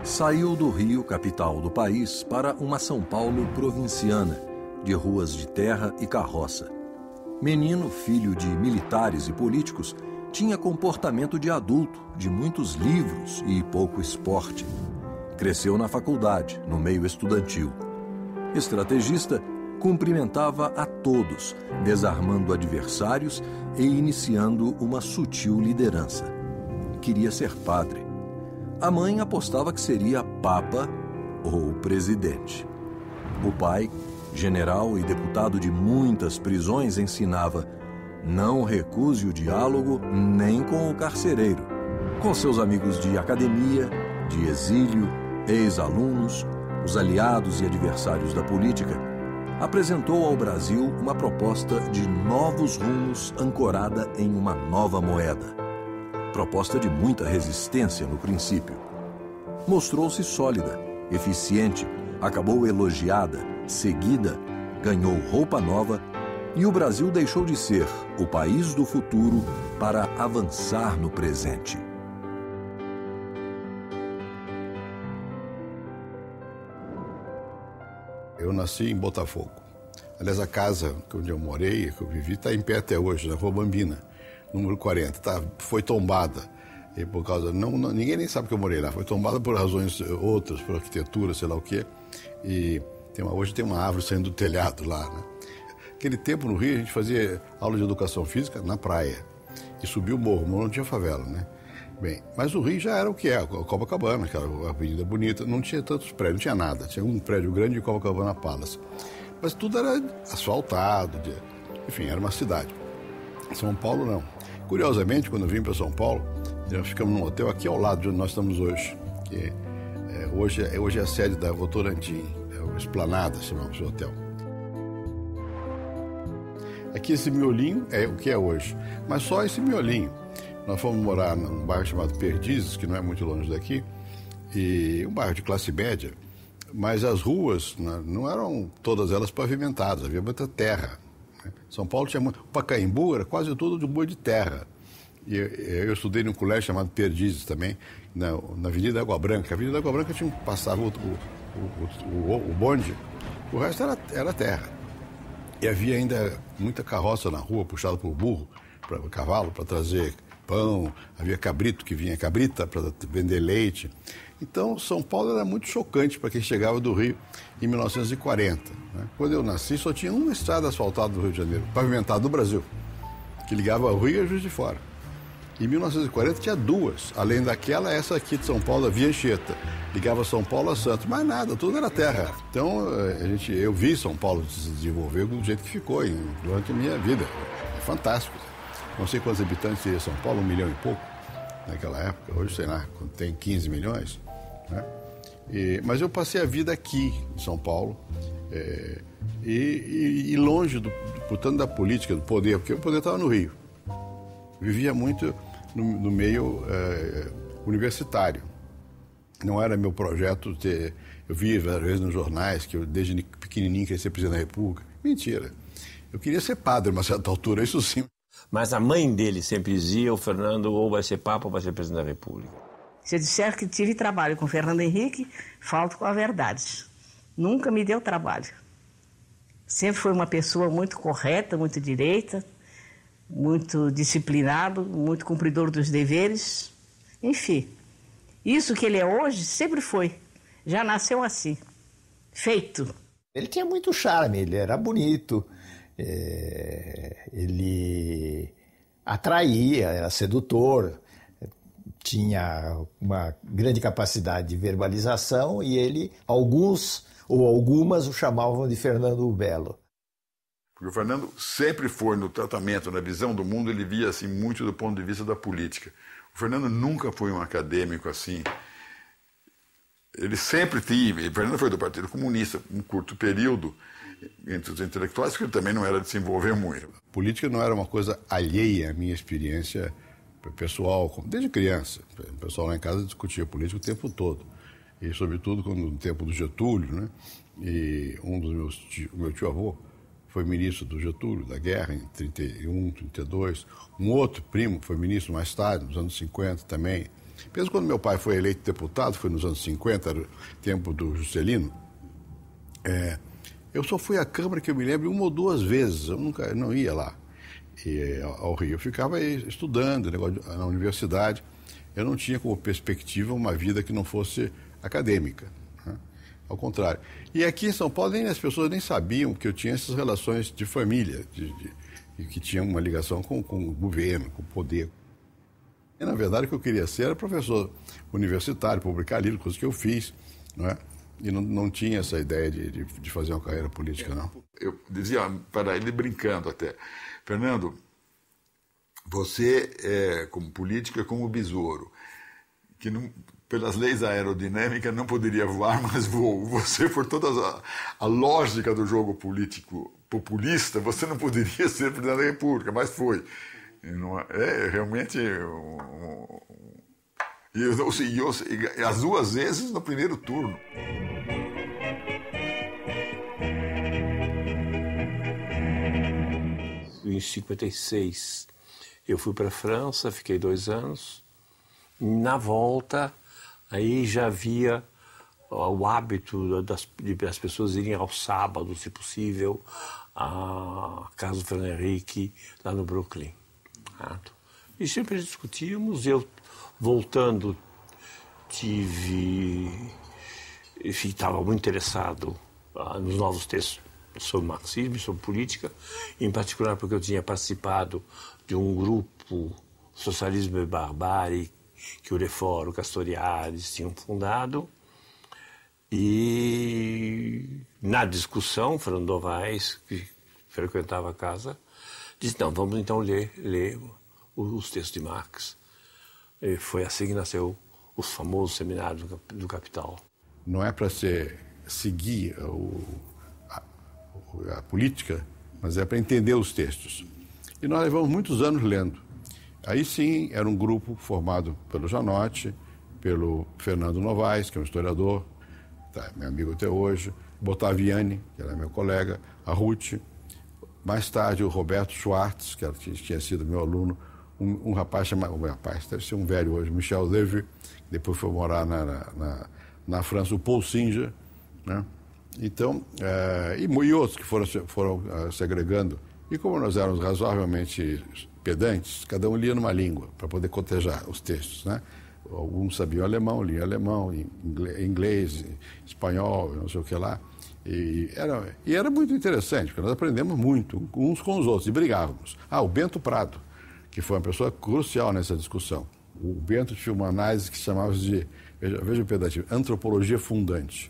Saiu do Rio, capital do país, para uma São Paulo provinciana, de ruas de terra e carroça. Menino, filho de militares e políticos, tinha comportamento de adulto, de muitos livros e pouco esporte. Cresceu na faculdade, no meio estudantil. Estrategista, cumprimentava a todos, desarmando adversários e iniciando uma sutil liderança. Queria ser padre. A mãe apostava que seria papa ou presidente. O pai, general e deputado de muitas prisões, ensinava: não recuse o diálogo nem com o carcereiro. Com seus amigos de academia, de exílio, ex-alunos, os aliados e adversários da política, apresentou ao Brasil uma proposta de novos rumos ancorada em uma nova moeda. Proposta de muita resistência no princípio. Mostrou-se sólida, eficiente, acabou elogiada, seguida, ganhou roupa nova e o Brasil deixou de ser o país do futuro para avançar no presente. Eu nasci em Botafogo. Aliás, a casa onde eu morei, que eu vivi, está em pé até hoje, na Rua Bambina, número 40. Foi tombada. E por causa, ninguém nem sabe que eu morei lá. Foi tombada por razões outras, por arquitetura, sei lá o quê. E hoje tem uma árvore saindo do telhado lá, né? Aquele tempo no Rio a gente fazia aula de educação física na praia. E subia o morro não tinha favela, né? Bem, mas o Rio já era o que é, a Copacabana, aquela avenida bonita, não tinha tantos prédios, não tinha nada. Tinha um prédio grande de Copacabana Palace. Mas tudo era asfaltado, enfim, era uma cidade. São Paulo não. Curiosamente, quando eu vim para São Paulo, nós ficamos num hotel aqui ao lado de onde nós estamos hoje, que hoje é a sede da Votorantim, é o Esplanada, chamamos o hotel. Aqui esse miolinho é o que é hoje, mas só esse miolinho. Nós fomos morar num bairro chamado Perdizes, que não é muito longe daqui, e um bairro de classe média, mas as ruas não eram todas elas pavimentadas, havia muita terra. São Paulo tinha muito. O Pacaembu era quase tudo de rua de terra. E eu estudei num colégio chamado Perdizes também, na Avenida Água Branca. A Avenida Água Branca passava o bonde, o resto era terra. E havia ainda muita carroça na rua, puxada por burro, cavalo, para trazer pão. Havia cabrito que vinha, cabrita, para vender leite. Então, São Paulo era muito chocante para quem chegava do Rio em 1940. Né? Quando eu nasci, só tinha uma estrada asfaltada do Rio de Janeiro, pavimentada do Brasil, que ligava o Rio e a Juiz de Fora. Em 1940 tinha duas, além daquela, essa aqui de São Paulo, a Via Anchieta, ligava São Paulo a Santos, mas nada, tudo era terra. Então, eu vi São Paulo se desenvolver do jeito que ficou durante a minha vida. É fantástico. Não sei quantos habitantes teria São Paulo, 1 milhão e pouco, naquela época. Hoje, sei lá, tem 15 milhões. Né? Mas eu passei a vida aqui, em São Paulo, e longe, portanto, da política, do poder, porque o poder estava no Rio. Vivia muito no meio universitário. Não era meu projeto ter... Eu via várias vezes nos jornais que eu, desde pequenininho, queria ser presidente da República. Mentira. Eu queria ser padre a uma certa altura, isso sim. Mas a mãe dele sempre dizia: o Fernando ou vai ser papa ou vai ser presidente da República. Se eu disser que tive trabalho com Fernando Henrique, falto com a verdade. Nunca me deu trabalho. Sempre foi uma pessoa muito correta, muito direita, muito disciplinado, muito cumpridor dos deveres. Enfim, isso que ele é hoje sempre foi. Já nasceu assim, feito. Ele tinha muito charme, ele era bonito, ele atraía, era sedutor, tinha uma grande capacidade de verbalização e alguns ou algumas o chamavam de Fernando o Belo. Porque o Fernando sempre foi, no tratamento, na visão do mundo, ele via assim, muito do ponto de vista da política. O Fernando nunca foi um acadêmico assim. Ele sempre teve... O Fernando foi do Partido Comunista, um curto período, entre os intelectuais, que ele também não era de se envolver muito. Política não era uma coisa alheia à minha experiência pessoal, desde criança. O pessoal lá em casa discutia política o tempo todo. E, sobretudo, no tempo do Getúlio, né? E o meu tio-avô foi ministro do Getúlio, da guerra, em 31, 32. Um outro primo foi ministro mais tarde, nos anos 50 também. Mesmo quando meu pai foi eleito deputado, foi nos anos 50, era o tempo do Juscelino, eu só fui à Câmara, que eu me lembro, 1 ou 2 vezes, eu não ia lá ao Rio. Eu ficava estudando na universidade, eu não tinha como perspectiva uma vida que não fosse acadêmica, né? Ao contrário. E aqui em São Paulo as pessoas nem sabiam que eu tinha essas relações de família, que tinha uma ligação com o governo, com o poder. E, na verdade, o que eu queria ser era professor universitário, publicar livros, coisas que eu fiz, não é? E não tinha essa ideia de fazer uma carreira política, não. Eu dizia para ele, brincando até, Fernando, você, como político, é como o besouro, que não, pelas leis aerodinâmicas não poderia voar, mas voou. Você, por toda a lógica do jogo político populista, você não poderia ser presidente da República, mas foi. Realmente... E as 2 vezes no primeiro turno. Em 56, eu fui para a França, fiquei 2 anos. Na volta, aí já havia o hábito das pessoas irem aos sábados, se possível, à casa do Fernando Henrique, lá no Brooklyn. E sempre discutíamos. Eu, voltando, estava muito interessado nos novos textos sobre marxismo e sobre política, em particular porque eu tinha participado de um grupo, Socialismo e Barbárie, que o Lefort, o Castoriadis tinham fundado. E na discussão, Fernando Novaes, que frequentava a casa, disse: não, vamos então ler os textos de Marx. E foi assim que nasceu os famosos seminários do Capital. Não é para seguir a política, mas é para entender os textos. E nós levamos muitos anos lendo. Aí sim, era um grupo formado pelo Janotti, pelo Fernando Novaes, que é um historiador, meu amigo até hoje, Bottaviani, que era meu colega, a Ruth, mais tarde o Roberto Schwartz, que tinha sido meu aluno, um rapaz chamado, deve ser um velho hoje, Michel Levy, que depois foi morar na França, o Paul Singer, né? Então, e outros que foram se agregando. E como nós éramos razoavelmente pedantes, cada um lia numa língua, para poder cotejar os textos, né? Alguns sabiam alemão, liam alemão, inglês, espanhol, não sei o que lá. E era muito interessante, porque nós aprendemos muito uns com os outros e brigávamos. O Bento Prado, que foi uma pessoa crucial nessa discussão. O Bento tinha uma análise que chamava de, veja o pedativo, antropologia fundante.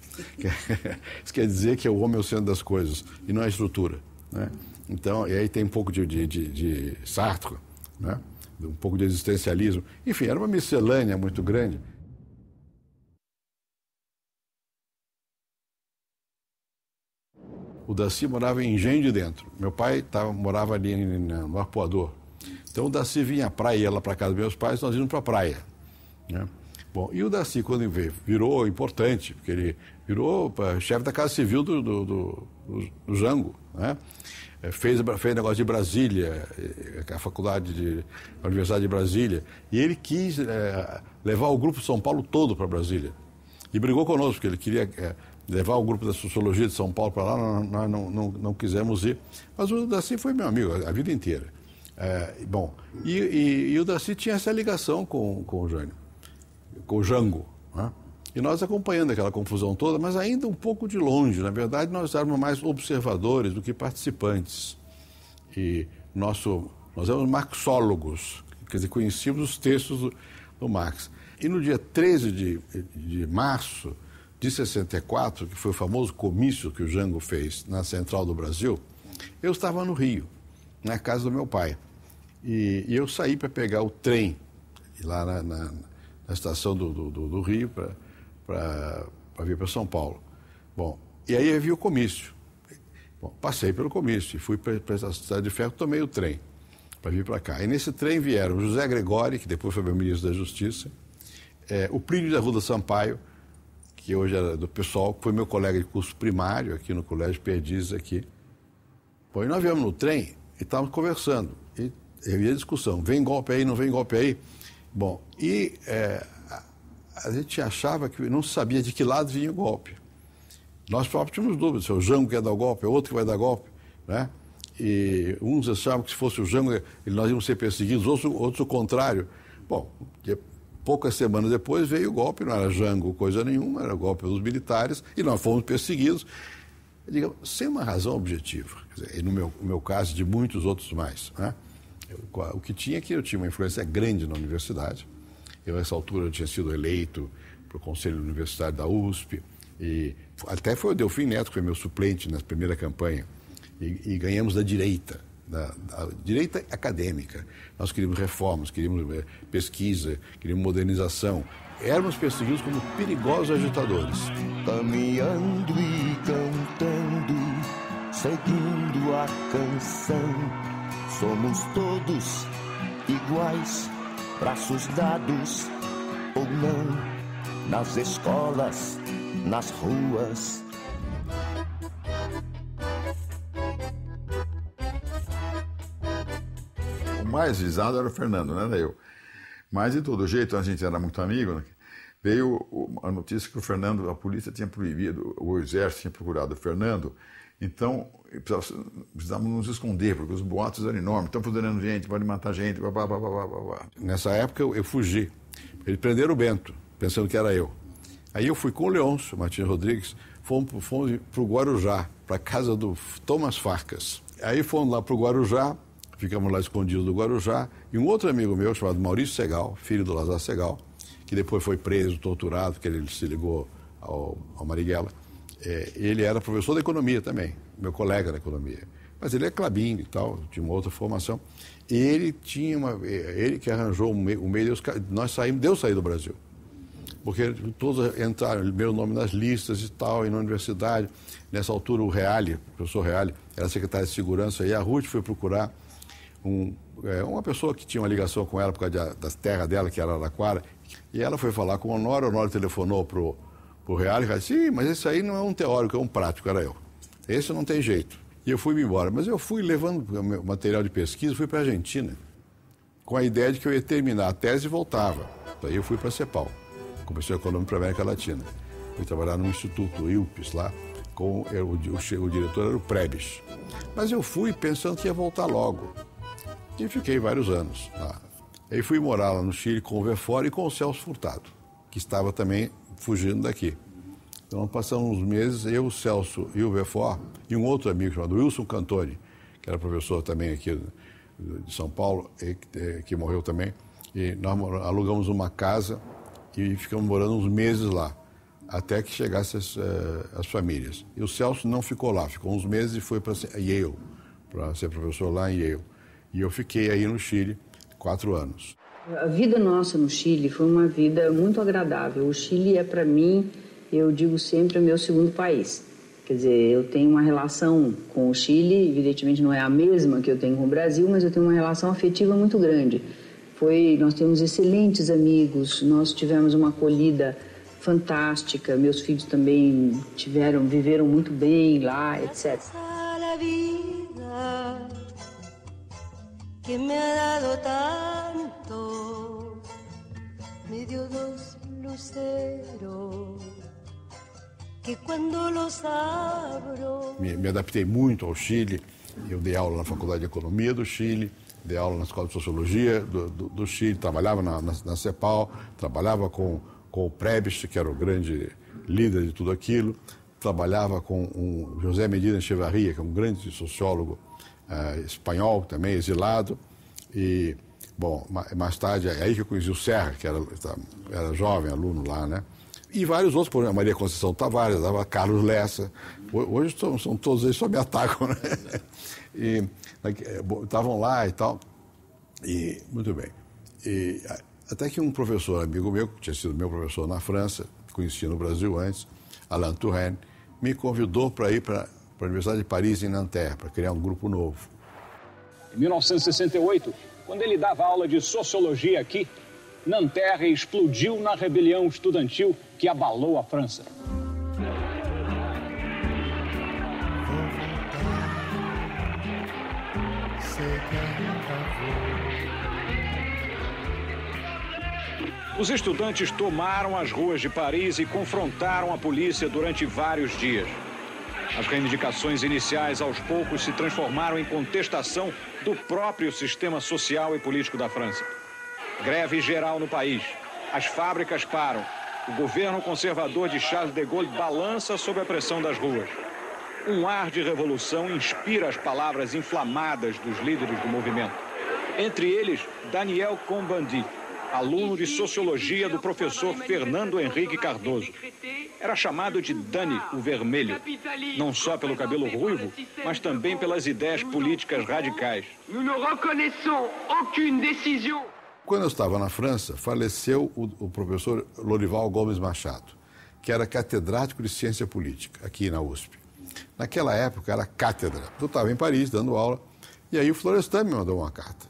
Isso quer dizer que é o homem é o centro das coisas e não a estrutura, né? Então, e aí tem um pouco de Sartre, né? Um pouco de existencialismo. Enfim, era uma miscelânea muito grande. O Daci morava em Engenho de Dentro. Meu pai morava ali no Arpoador. Então o Daci vinha à praia, ia lá para casa dos meus pais, nós íamos para a praia, né? Bom, e o Daci, quando virou importante, porque ele virou chefe da Casa Civil do Jango, né? Fez negócio de Brasília, a Universidade de Brasília, e ele quis levar o Grupo São Paulo todo para Brasília. E brigou conosco, porque ele queria levar o Grupo da Sociologia de São Paulo para lá, nós não quisemos ir. Mas o Daci foi meu amigo a vida inteira. Bom, e o Daci tinha essa ligação com o Jânio, com o Jango, né? E nós acompanhando aquela confusão toda, mas ainda um pouco de longe. Na verdade, nós éramos mais observadores do que participantes. E nós éramos marxólogos, quer dizer, conhecíamos os textos do Marx. E no dia 13 de março de 64, que foi o famoso comício que o Jango fez na Central do Brasil, eu estava no Rio, na casa do meu pai. E eu saí para pegar o trem lá na estação do Rio para vir para São Paulo. Bom, e aí eu vi o comício. Bom, passei pelo comício e fui para a Cidade de Ferro, tomei o trem para vir para cá. E nesse trem vieram José Gregóri, que depois foi meu ministro da Justiça, o Plínio da Ruda Sampaio, que hoje era do PSOL, que foi meu colega de curso primário aqui no Colégio Perdizes aqui. Bom, e nós viemos no trem e estávamos conversando. E havia discussão, vem golpe aí, não vem golpe aí. Bom, e a gente achava que não sabia de que lado vinha o golpe. Nós próprios tínhamos dúvidas, se é o Jango que ia dar o golpe, é outro que vai dar golpe, né? E uns achavam que se fosse o Jango, nós íamos ser perseguidos, outros o contrário. Bom, poucas semanas depois veio o golpe, não era Jango coisa nenhuma, era o golpe dos militares, e nós fomos perseguidos, digamos, sem uma razão objetiva. Quer dizer, no meu caso, de muitos outros mais, né? O que tinha é que eu tinha uma influência grande na universidade. Eu, nessa altura, eu tinha sido eleito para o Conselho Universitário da USP, e até foi o Delfim Neto, que foi meu suplente na primeira campanha, e ganhamos da direita acadêmica. Nós queríamos reformas, queríamos pesquisa, queríamos modernização. Éramos perseguidos como perigosos agitadores. Caminhando e cantando, seguindo a canção, somos todos iguais, braços dados ou não, nas escolas, nas ruas. O mais visado era o Fernando, não era eu. Mas, de todo jeito, a gente era muito amigo, né? Veio a notícia que o Fernando, a polícia tinha proibido, o exército tinha procurado o Fernando, então precisávamos nos esconder, porque os boatos eram enormes, estão fudendo gente, podem matar gente, blá, blá, blá, blá, blá. Nessa época eu fugi. Eles prenderam o Bento, pensando que era eu. Aí eu fui com o Leôncio Martins Rodrigues, fomos para o Guarujá, para a casa do Thomas Farkas. Aí fomos lá para o Guarujá, ficamos lá escondidos do Guarujá, e um outro amigo meu, chamado Maurício Segal, filho do Lazar Segal, que depois foi preso, torturado, porque ele se ligou ao Marighella, ele era professor de economia também, meu colega da economia. Mas ele é Klabin e tal, tinha uma outra formação. E ele ele que arranjou o meio, nós saímos, deu sair do Brasil. Porque todos entraram, meu nome nas listas e tal, e na universidade. Nessa altura o professor Reale, era secretário de segurança, e a Ruth foi procurar uma pessoa que tinha uma ligação com ela por causa da terra dela, que era Araraquara, e ela foi falar com o Honório telefonou pro Reale e disse, sim, mas esse aí não é um teórico, é um prático, era eu. Esse não tem jeito. E eu fui embora, mas eu fui levando meu material de pesquisa, fui para a Argentina, com a ideia de que eu ia terminar a tese e voltava. Daí eu fui para a CEPAL, Comissão Econômica para a América Latina. Fui trabalhar no Instituto ILPES lá, o diretor era o Prebes. Mas eu fui pensando que ia voltar logo. E fiquei vários anos lá. Aí fui morar lá no Chile com o Verfort e com o Celso Furtado, que estava também fugindo daqui. Então passamos uns meses, eu, o Celso e o Verfort, e um outro amigo chamado Wilson Cantoni, que era professor também aqui de São Paulo, que morreu também, e nós alugamos uma casa e ficamos morando uns meses lá, até que chegassem as famílias. E o Celso não ficou lá, ficou uns meses e foi para Yale, para ser professor lá em Yale. E eu fiquei aí no Chile 4 anos. A vida nossa no Chile foi uma vida muito agradável. O Chile é, para mim, eu digo sempre, o meu segundo país. Quer dizer, eu tenho uma relação com o Chile, evidentemente não é a mesma que eu tenho com o Brasil, mas eu tenho uma relação afetiva muito grande. Nós temos excelentes amigos, nós tivemos uma acolhida fantástica, meus filhos também viveram muito bem lá, etc. Que me ha dado tanto, me dio dos luceros, que quando los abro... Me adaptei muito ao Chile, eu dei aula na Faculdade de Economia do Chile, dei aula na Escola de Sociologia do Chile, trabalhava na CEPAL, trabalhava com o Prebes, que era o grande líder de tudo aquilo, trabalhava com o José Medina Echevarria, que é um grande sociólogo espanhol, também exilado, e, bom, mais tarde, é aí que eu conheci o Serra, que era jovem, aluno lá, né? E vários outros, por exemplo, Maria Conceição Tavares, Carlos Lessa, hoje são todos eles só me atacam, né? E estavam lá e tal, e muito bem. E até que um professor, amigo meu, que tinha sido meu professor na França, conhecia no Brasil antes, Alain Touraine, me convidou para ir para a Universidade de Paris, em Nanterre, para criar um grupo novo. Em 1968, quando ele dava aula de sociologia aqui, Nanterre explodiu na rebelião estudantil que abalou a França. Os estudantes tomaram as ruas de Paris e confrontaram a polícia durante vários dias. As reivindicações iniciais, aos poucos, se transformaram em contestação do próprio sistema social e político da França. Greve geral no país. As fábricas param. O governo conservador de Charles de Gaulle balança sob a pressão das ruas. Um ar de revolução inspira as palavras inflamadas dos líderes do movimento. Entre eles, Daniel Cohn-Bendit, aluno de sociologia do professor Fernando Henrique Cardoso. Era chamado de Dani, o Vermelho, não só pelo cabelo ruivo, mas também pelas ideias políticas radicais. Quando eu estava na França, faleceu o professor Lorival Gomes Machado, que era catedrático de ciência política, aqui na USP. Naquela época era cátedra. Eu estava em Paris dando aula, e aí o Florestan me mandou uma carta.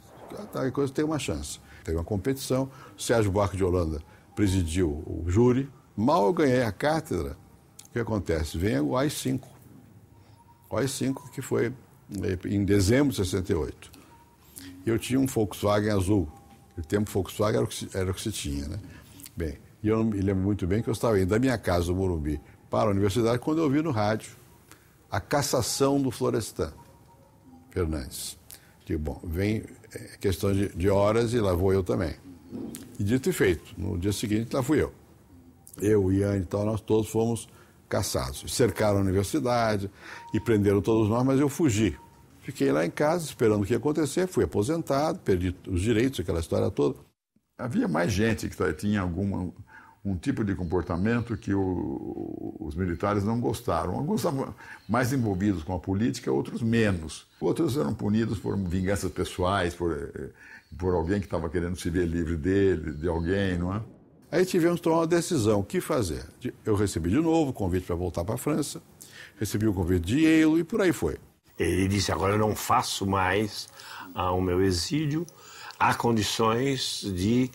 Tal coisa tem uma chance. Teve uma competição, o Sérgio Buarque de Holanda presidiu o júri. Mal eu ganhei a cátedra, o que acontece? Vem o AI-5. O AI-5 que foi em dezembro de 68. E eu tinha um Volkswagen azul. O tempo Volkswagen era o que se tinha, né? Bem, e eu me lembro muito bem que eu estava indo da minha casa, do Morumbi, para a universidade, quando eu ouvi no rádio a cassação do Florestan Fernandes. Digo, bom, vem questão de horas e lá vou eu também. E dito e feito, no dia seguinte lá fui eu. Eu, o Ian e tal, nós todos fomos cassados. Cercaram a universidade e prenderam todos nós, mas eu fugi. Fiquei lá em casa esperando o que ia acontecer, fui aposentado, perdi os direitos, aquela história toda. Havia mais gente que tinha um tipo de comportamento que os militares não gostaram. Alguns estavam mais envolvidos com a política, outros menos. Outros eram punidos por vinganças pessoais, por alguém que estava querendo se ver livre de alguém, não é? Aí tivemos que tomar uma decisão, o que fazer? Eu recebi de novo o convite para voltar para a França, recebi o convite de Yale e por aí foi. Ele disse, agora eu não faço mais o meu exílio, há condições de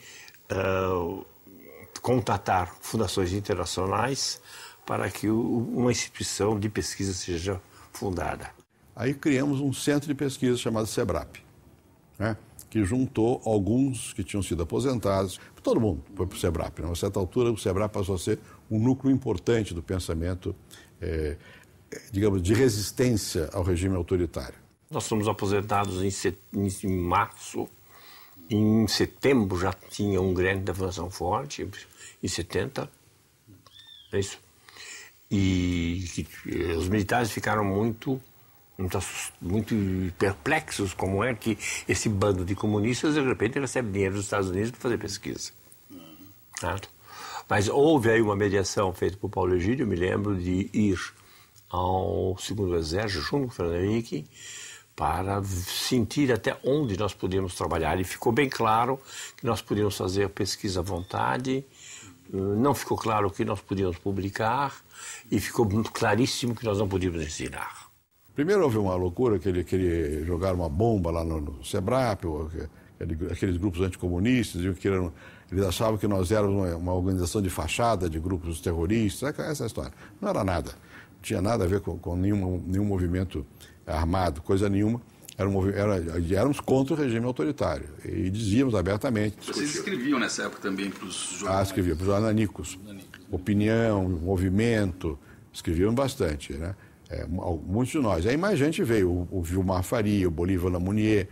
contatar fundações internacionais para que uma instituição de pesquisa seja fundada. Aí criamos um centro de pesquisa chamado SEBRAP, né? Que juntou alguns que tinham sido aposentados. Todo mundo foi para o SEBRAP. Né? A certa altura, o SEBRAP passou a ser um núcleo importante do pensamento, digamos, de resistência ao regime autoritário. Nós fomos aposentados em março. Em setembro já tinha um grande da Fundação Ford, em 70. É isso. E os militares ficaram muito perplexos como é que esse bando de comunistas de repente recebe dinheiro dos Estados Unidos para fazer pesquisa. Certo? Mas houve aí uma mediação feita por Paulo Egídio, eu me lembro de ir ao segundo exército junto com o Fernando Henrique para sentir até onde nós podíamos trabalhar, e ficou bem claro que nós podíamos fazer pesquisa à vontade, não ficou claro o que nós podíamos publicar e ficou muito claríssimo que nós não podíamos ensinar. Primeiro houve uma loucura que ele queria jogar uma bomba lá no SEBRAP, aqueles grupos anticomunistas, eles achavam que nós éramos uma organização de fachada de grupos terroristas, essa história. Não era nada, não tinha nada a ver com nenhum movimento armado, coisa nenhuma. Éramos contra o regime autoritário e dizíamos abertamente. Vocês escreviam nessa época também para os jornais? Escrevia para os jornalicos. Opinião, movimento, escrevíamos bastante, né? Muitos de nós. Aí mais gente veio, o Vilmar Faria, o Bolívar Lamounier,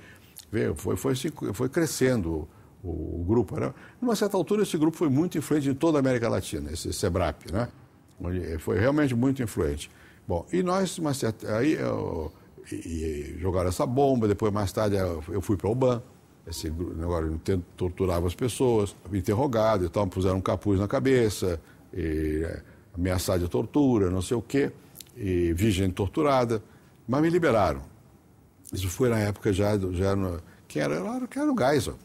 veio, foi crescendo o grupo. Né? Numa certa altura, esse grupo foi muito influente em toda a América Latina, esse SEBRAP, né? Foi realmente muito influente. Bom, e nós, aí jogaram essa bomba, depois mais tarde eu fui para o UBAN, esse negócio torturava as pessoas, interrogado e tal, puseram um capuz na cabeça, ameaçado de tortura, não sei o quê. E vi gente torturada, mas me liberaram. Isso foi na época quem era o Geisel.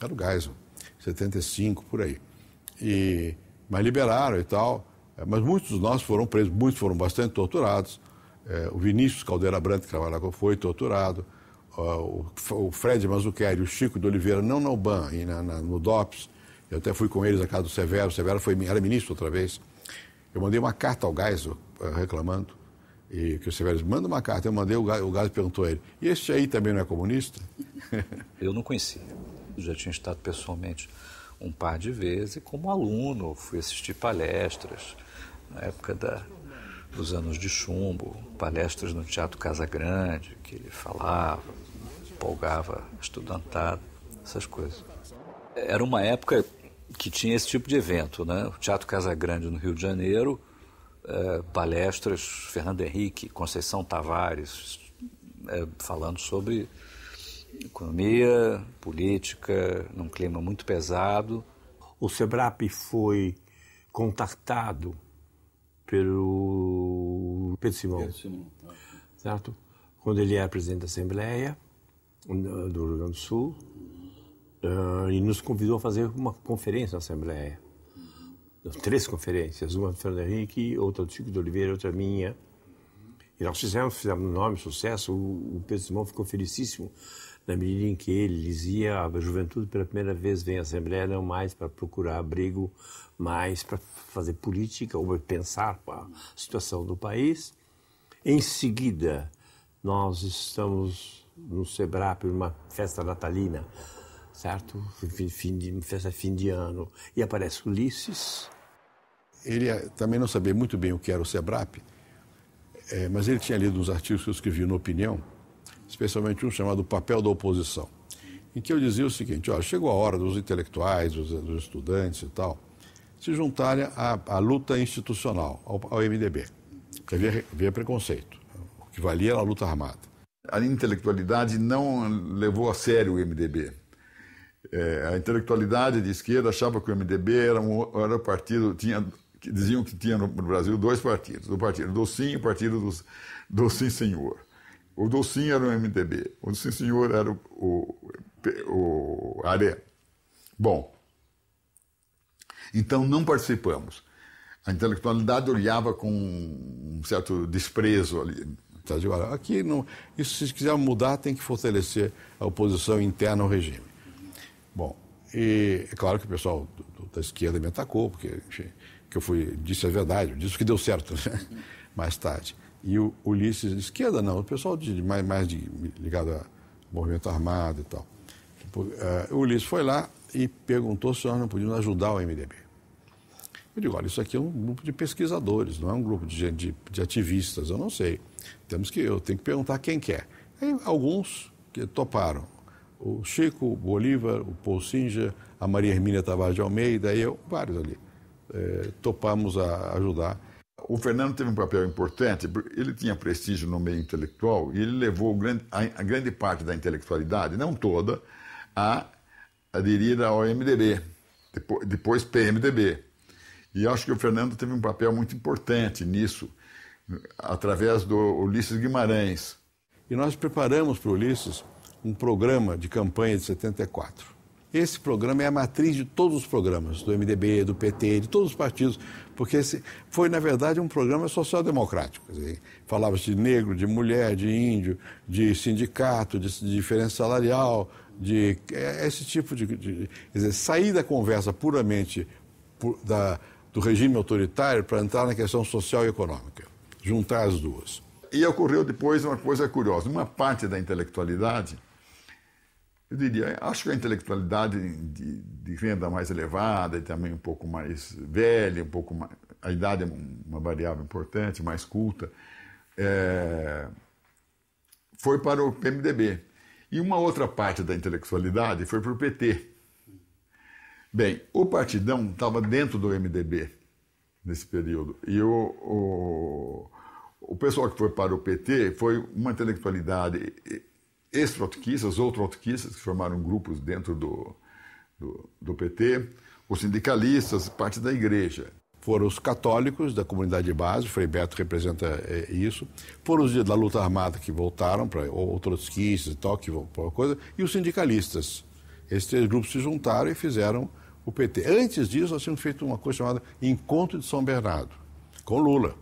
Era o Geisel, 75, por aí. Mas liberaram e tal, mas muitos de nós foram presos, muitos foram bastante torturados. O Vinícius Caldeira Branco, que trabalhava lá, foi torturado. O Fred Mazzucchelli e o Chico de Oliveira, não na UBAN, e no DOPS. Eu até fui com eles à casa do Severo. O Severo era ministro outra vez. Eu mandei uma carta ao Geisel reclamando, e que o Severo disse, manda uma carta. Eu mandei, o Geisel perguntou a ele, e este aí também não é comunista? Eu não conhecia, eu já tinha estado pessoalmente um par de vezes, e como aluno fui assistir palestras na época dos anos de chumbo, palestras no Teatro Casa Grande, que ele falava, empolgava estudantada, essas coisas. Era uma época que tinha esse tipo de evento, né? O Teatro Casa Grande no Rio de Janeiro, palestras, Fernando Henrique, Conceição Tavares, falando sobre economia, política, num clima muito pesado. O SEBRAP foi contactado pelo Pedro Simão, certo? Quando ele era presidente da Assembleia do Rio Grande do Sul, e nos convidou a fazer uma conferência na Assembleia. 3 conferências, uma do Fernando Henrique, outra do Chico de Oliveira, outra minha. E nós fizemos um enorme sucesso. O Pedro Simão ficou felicíssimo na medida em que ele dizia: a juventude pela primeira vez vem à Assembleia não mais para procurar abrigo, mas para fazer política ou pensar a situação do país. Em seguida, nós estamos no SEBRAP, numa festa natalina, certo? Festa fim de ano, e aparece Ulisses. Ele também não sabia muito bem o que era o SEBRAP, mas ele tinha lido uns artigos que eu escrevi no Opinião, especialmente um chamado O Papel da Oposição, em que eu dizia o seguinte: olha, chegou a hora dos intelectuais, dos estudantes e tal, se juntarem à luta institucional, ao MDB, porque havia preconceito, o que valia era a luta armada. A intelectualidade não levou a sério o MDB. A intelectualidade de esquerda achava que o MDB era um partido, diziam que tinha no Brasil 2 partidos, o partido do Sim e o partido do Sim Senhor. O do Sim era o MDB, o do Sim Senhor era o Aré. Bom, então não participamos. A intelectualidade olhava com um certo desprezo ali. Aqui, não, isso, se quiser mudar, tem que fortalecer a oposição interna ao regime. Bom, e é claro que o pessoal da esquerda me atacou, porque que eu disse a verdade, disse que deu certo, né? Mais tarde. E o Ulisses, de esquerda não, o pessoal mais ligado ao movimento armado e tal. O Ulisses foi lá e perguntou se nós não podíamos ajudar o MDB. Eu digo: olha, isso aqui é um grupo de pesquisadores, não é um grupo de ativistas, eu não sei. Eu tenho que perguntar quem quer. Aí, alguns que toparam: o Chico, o Bolívar, o Paul Singer, a Maria Hermínia Tavares de Almeida, e eu, vários ali. Topamos a ajudar. O Fernando teve um papel importante, porque ele tinha prestígio no meio intelectual e ele levou a grande parte da intelectualidade, não toda, a aderir ao MDB, depois PMDB. E acho que o Fernando teve um papel muito importante nisso, através do Ulisses Guimarães. E nós preparamos para o Ulisses um programa de campanha de 74. Esse programa é a matriz de todos os programas, do MDB, do PT, de todos os partidos, porque esse foi, na verdade, um programa social-democrático. Falava-se de negro, de mulher, de índio, de sindicato, de diferença salarial, de esse tipo de quer dizer, sair da conversa puramente do regime autoritário para entrar na questão social e econômica, juntar as duas. E ocorreu depois uma coisa curiosa. Uma parte da intelectualidade, eu diria, acho que a intelectualidade de renda mais elevada e também um pouco mais velha, a idade é uma variável importante, mais culta, foi para o PMDB. E uma outra parte da intelectualidade foi para o PT. Bem, o Partidão estava dentro do MDB nesse período. E o pessoal que foi para o PT foi uma intelectualidade ex-trotskistas ou trotskistas, que formaram grupos dentro do PT, os sindicalistas, parte da igreja. Foram os católicos da comunidade de base, o Frei Beto representa isso, foram os da luta armada que voltaram, ou trotskistas e tal, que vão para uma coisa, e os sindicalistas. Esses 3 grupos se juntaram e fizeram o PT. Antes disso, nós tínhamos feito uma coisa chamada Encontro de São Bernardo, com Lula.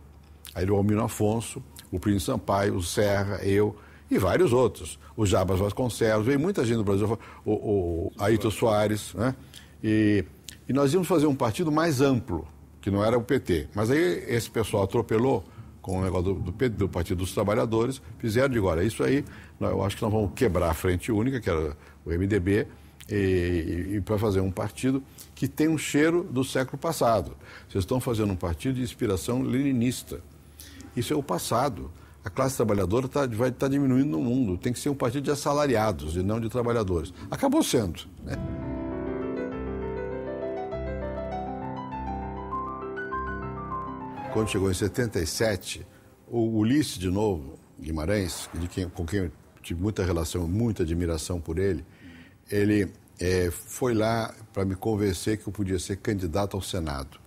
Aí o Almino Afonso, o Príncipe Sampaio, o Serra, eu e vários outros. O Jabas Vasconcelos, veio muita gente do Brasil, o Ayrton Soares, né? E nós íamos fazer um partido mais amplo, que não era o PT. Mas aí esse pessoal atropelou com o negócio do Partido dos Trabalhadores, fizeram, digo, olha, isso aí, eu acho que nós vamos quebrar a Frente Única, que era o MDB, e para fazer um partido que tem um cheiro do século passado. Vocês estão fazendo um partido de inspiração leninista. Isso é o passado. A classe trabalhadora vai estar diminuindo no mundo. Tem que ser um partido de assalariados e não de trabalhadores. Acabou sendo, né? Quando chegou em 77, o Ulisses, de novo, Guimarães, com quem eu tive muita relação, muita admiração por ele foi lá para me convencer que eu podia ser candidato ao Senado.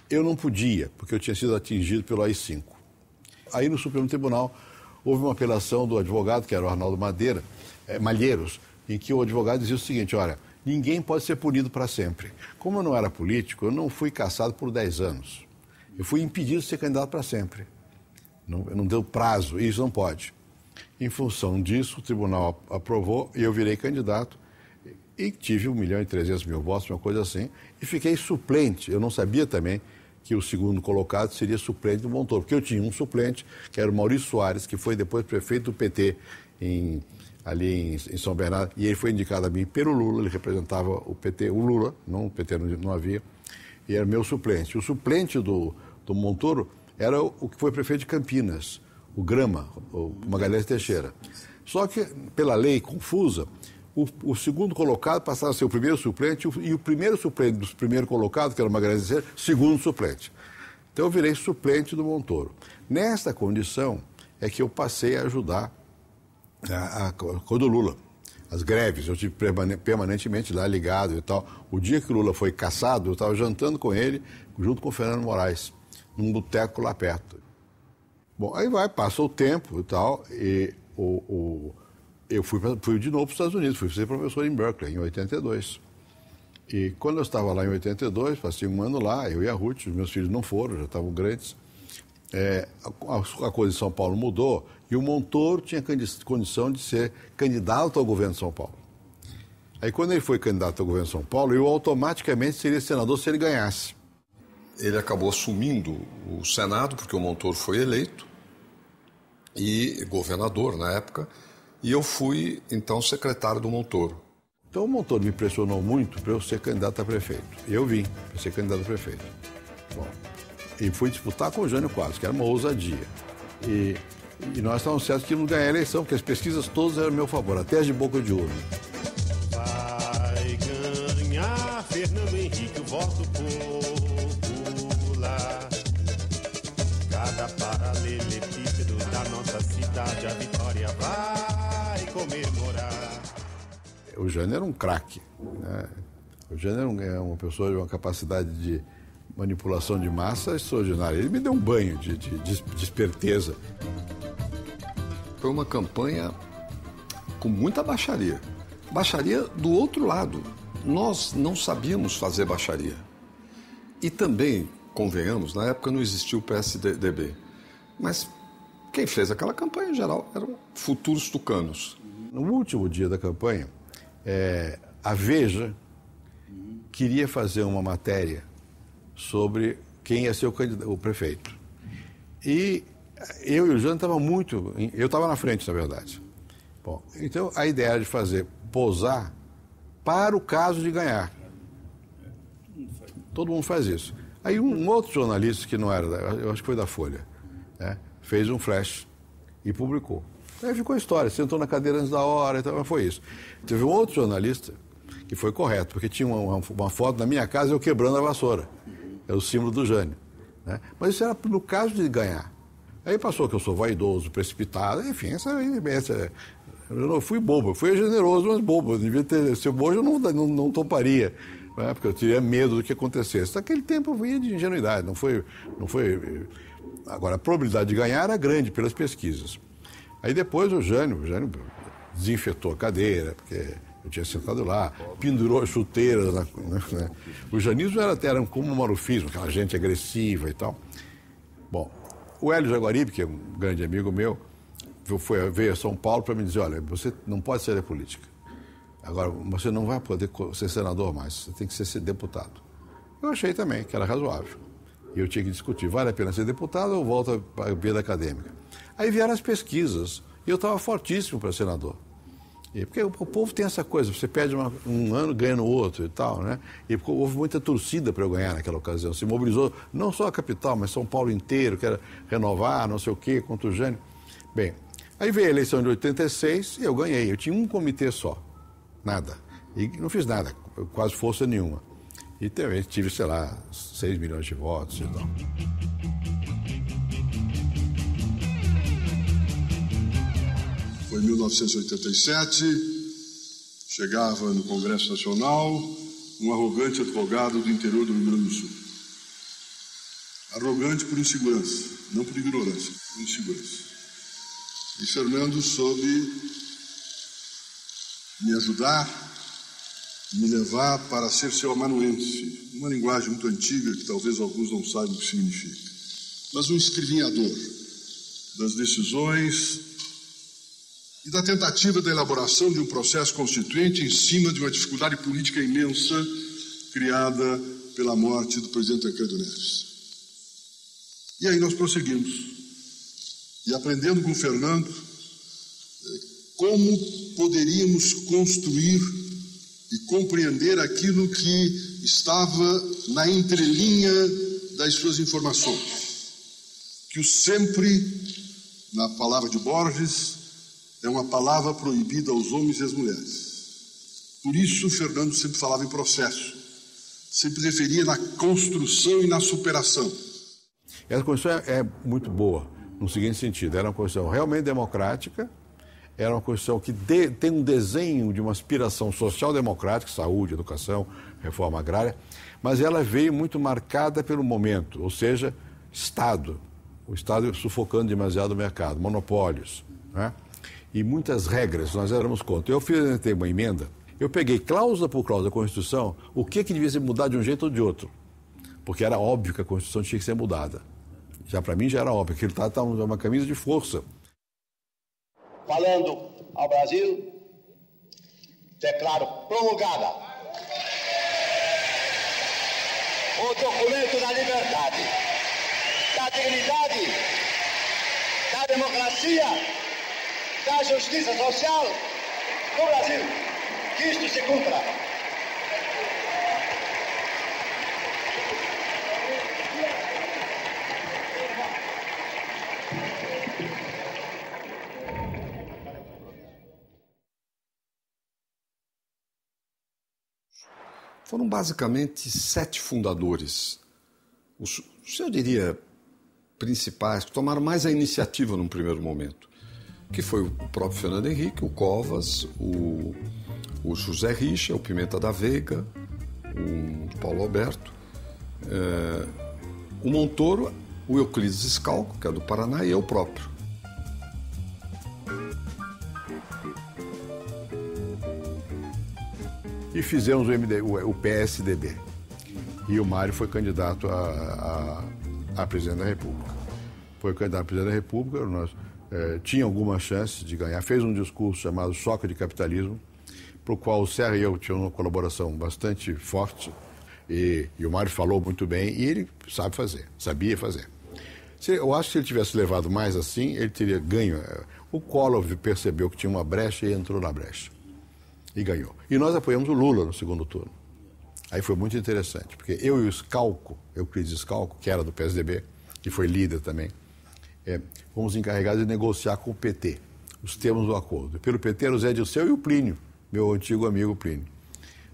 Eu não podia, porque eu tinha sido atingido pelo AI-5. Aí no Supremo Tribunal houve uma apelação do advogado, que era o Arnaldo Malheiros, em que o advogado dizia o seguinte: olha, ninguém pode ser punido para sempre. Como eu não era político, eu não fui cassado por 10 anos. Eu fui impedido de ser candidato para sempre. Não deu prazo, e isso não pode. Em função disso, o tribunal aprovou e eu virei candidato e tive 1.300.000 votos, uma coisa assim, e fiquei suplente. Eu não sabia também que o segundo colocado seria suplente do Montoro, porque eu tinha um suplente, que era o Maurício Soares, que foi depois prefeito do PT ali em São Bernardo, e ele foi indicado a mim pelo Lula, ele representava o PT, o Lula, não o PT não havia, e era meu suplente. O suplente do Montoro era o que foi prefeito de Campinas, o Grama, o Magalhães Teixeira. Só que, pela lei confusa, o segundo colocado passava a ser o primeiro suplente e o primeiro suplente do primeiro colocado, que era o Magalhães Teixeira, segundo suplente. Então eu virei suplente do Montoro. Nesta condição é que eu passei a ajudar quando o Lula, as greves, eu estive permanentemente lá ligado e tal. O dia que o Lula foi cassado, eu estava jantando com ele, junto com o Fernando Moraes, num boteco lá perto. Bom, aí passa o tempo e tal, e eu fui de novo para os Estados Unidos, fui ser professor em Berkeley, em 82. E quando eu estava lá em 82, passei um ano lá, eu e a Ruth, os meus filhos não foram, já estavam grandes. A coisa em São Paulo mudou e o Montoro tinha condição de ser candidato ao governo de São Paulo. Aí quando ele foi candidato ao governo de São Paulo, eu automaticamente seria senador se ele ganhasse. Ele acabou assumindo o Senado, porque o Montoro foi eleito, e governador na época, e eu fui, então, secretário do Montoro. Então o Montoro me pressionou muito para eu ser candidato a prefeito. E eu vim para ser candidato a prefeito. Bom, e fui disputar com o Jânio Quadros, que era uma ousadia. E nós estávamos certos que íamos ganhar a eleição, porque as pesquisas todas eram a meu favor, até as de boca de ouro. Vai ganhar Fernando Henrique, o voto popular. Cada paralelepípedo da nossa cidade, a vitória vai comemorar. O Jânio era um craque, né? O Jânio era uma pessoa de uma capacidade de manipulação de massa extraordinária. Ele me deu um banho de esperteza. Foi uma campanha com muita baixaria. Baixaria do outro lado. Nós não sabíamos fazer baixaria. E também, convenhamos, na época não existia o PSDB. Mas quem fez aquela campanha, em geral, eram futuros tucanos. No último dia da campanha, a Veja queria fazer uma matéria sobre quem ia ser o prefeito. E eu e o Jânio estavam muito... Eu estava na frente, na verdade. Bom, então a ideia era de posar para o caso de ganhar. Todo mundo faz isso. Aí um outro jornalista, que não era, eu acho que foi da Folha, né, fez um flash e publicou. Aí ficou a história, sentou na cadeira antes da hora, então foi isso. Teve um outro jornalista que foi correto, porque tinha uma foto na minha casa eu quebrando a vassoura. É o símbolo do Jânio, né? Mas isso era no caso de ganhar. Aí passou que eu sou vaidoso, precipitado, enfim, eu fui bobo, eu fui generoso, mas bobo. Eu devia ter sido bobo, eu não toparia, né? Porque eu teria medo do que acontecesse. Naquele tempo eu vinha de ingenuidade, não foi. Agora, a probabilidade de ganhar era grande pelas pesquisas. Aí depois o Jânio desinfetou a cadeira, porque eu tinha sentado lá, pendurou as chuteiras. Né? O janismo era como o marufismo, aquela gente agressiva e tal. Bom, o Hélio Jaguaribe, que é um grande amigo meu, veio a São Paulo para me dizer: olha, você não pode sair da política. Agora, você não vai poder ser senador mais, você tem que ser deputado. Eu achei também que era razoável. E eu tinha que discutir, vale a pena ser deputado ou volta para a vida acadêmica? Aí vieram as pesquisas, e eu estava fortíssimo para senador. Porque o povo tem essa coisa, você perde um ano, ganha no outro e tal, né? E houve muita torcida para eu ganhar naquela ocasião. Se mobilizou não só a capital, mas São Paulo inteiro, que era renovar, não sei o quê, contra o Jânio. Bem, aí veio a eleição de 86 e eu ganhei. Eu tinha um comitê só, nada. E não fiz nada, quase força nenhuma. E também tive, sei lá, 6 milhões de votos e tal. Foi em 1987, chegava no Congresso Nacional um arrogante advogado do interior do Rio Grande do Sul. Arrogante por insegurança, não por ignorância, por insegurança. E Fernando soube me ajudar, me levar para ser seu amanuense, uma linguagem muito antiga que talvez alguns não saibam o que significa, mas um escrivinhador das decisões e da tentativa da elaboração de um processo constituinte em cima de uma dificuldade política imensa criada pela morte do presidente Tancredo Neves. E aí nós prosseguimos, e aprendendo com o Fernando como poderíamos construir e compreender aquilo que estava na entrelinha das suas informações, que o sempre, na palavra de Borges, é uma palavra proibida aos homens e às mulheres. Por isso, Fernando sempre falava em processo, sempre referia na construção e na superação. Essa Constituição é muito boa, no seguinte sentido, era uma Constituição realmente democrática, era uma Constituição que tem um desenho de uma aspiração social-democrática, saúde, educação, reforma agrária, mas ela veio muito marcada pelo momento, ou seja, Estado, o Estado sufocando demasiado o mercado, monopólios, né? E muitas regras, nós éramos contra. Eu fiz uma emenda, eu peguei cláusula por cláusula da Constituição, o que devia ser mudado de um jeito ou de outro, porque era óbvio que a Constituição tinha que ser mudada. Já para mim já era óbvio, que ele está uma camisa de força. Falando ao Brasil, declaro promulgada o documento da liberdade, da dignidade, da democracia, da justiça social no Brasil. Que isto se cumpra. Foram basicamente 7 fundadores, os eu diria principais, que tomaram mais a iniciativa num primeiro momento, que foi o próprio Fernando Henrique, o Covas, o José Richa, o Pimenta da Veiga, o Paulo Alberto, o Montoro, o Euclides Scalco, que é do Paraná, e eu próprio. E fizemos o PSDB. E o Mário foi candidato a presidente da República. Foi candidato a presidente da República, nós tinha algumas chances de ganhar. Fez um discurso chamado Choque de Capitalismo, para o qual o Serra e eu tínhamos uma colaboração bastante forte. E o Mário falou muito bem, e ele sabia fazer. Eu acho que se ele tivesse levado mais assim, ele teria ganho. O Collor percebeu que tinha uma brecha e entrou na brecha. E ganhou. E nós apoiamos o Lula no segundo turno. Aí foi muito interessante, porque eu e o Scalco, Euclides Scalco, que era do PSDB, que foi líder também, fomos encarregados de negociar com o PT os termos do acordo. Pelo PT era o Zé Dirceu e o Plínio, meu antigo amigo Plínio.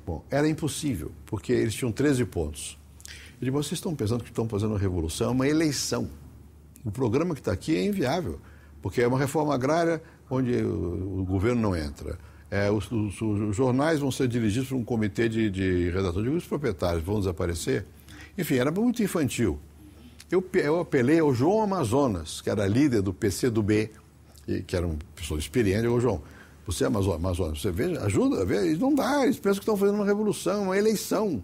Bom, era impossível, porque eles tinham 13 pontos. Eu digo, vocês estão pensando que estão fazendo uma revolução, é uma eleição. O programa que está aqui é inviável, porque é uma reforma agrária onde o governo não entra. Os jornais vão ser dirigidos por um comitê de redatores. Os proprietários vão desaparecer. Enfim, era muito infantil. Eu apelei ao João Amazonas, que era líder do PCdoB, que era uma pessoa experiente. Eu digo, João, você é Amazonas, você veja, ajuda a ver. Eles não dá, eles pensam que estão fazendo uma revolução, uma eleição.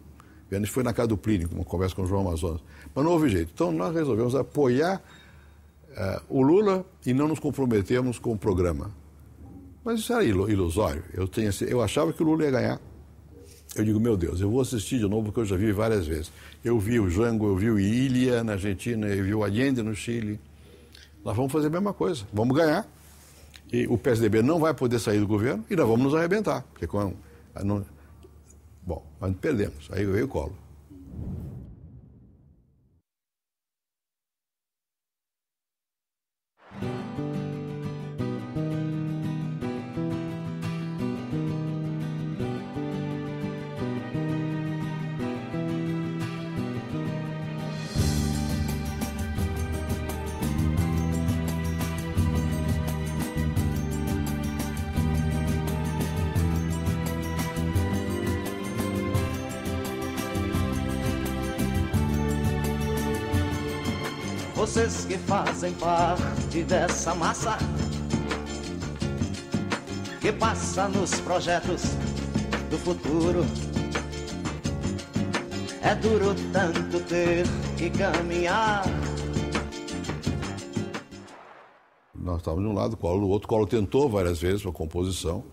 A gente foi na casa do Plínio, uma conversa com o João Amazonas. Mas não houve jeito. Então nós resolvemos apoiar o Lula e não nos comprometermos com o programa. Mas isso era ilusório. Eu achava que o Lula ia ganhar. Eu digo, meu Deus, eu vou assistir de novo porque eu já vi várias vezes. Eu vi o Jango, eu vi o Ilha na Argentina, eu vi o Allende no Chile. Nós vamos fazer a mesma coisa, vamos ganhar. E o PSDB não vai poder sair do governo e nós vamos nos arrebentar. Porque bom, mas perdemos. Aí veio o Collor. Vocês que fazem parte dessa massa que passa nos projetos do futuro. É duro tanto ter que caminhar. Nós estávamos de um lado, o Collor do outro. O Collor tentou várias vezes a composição.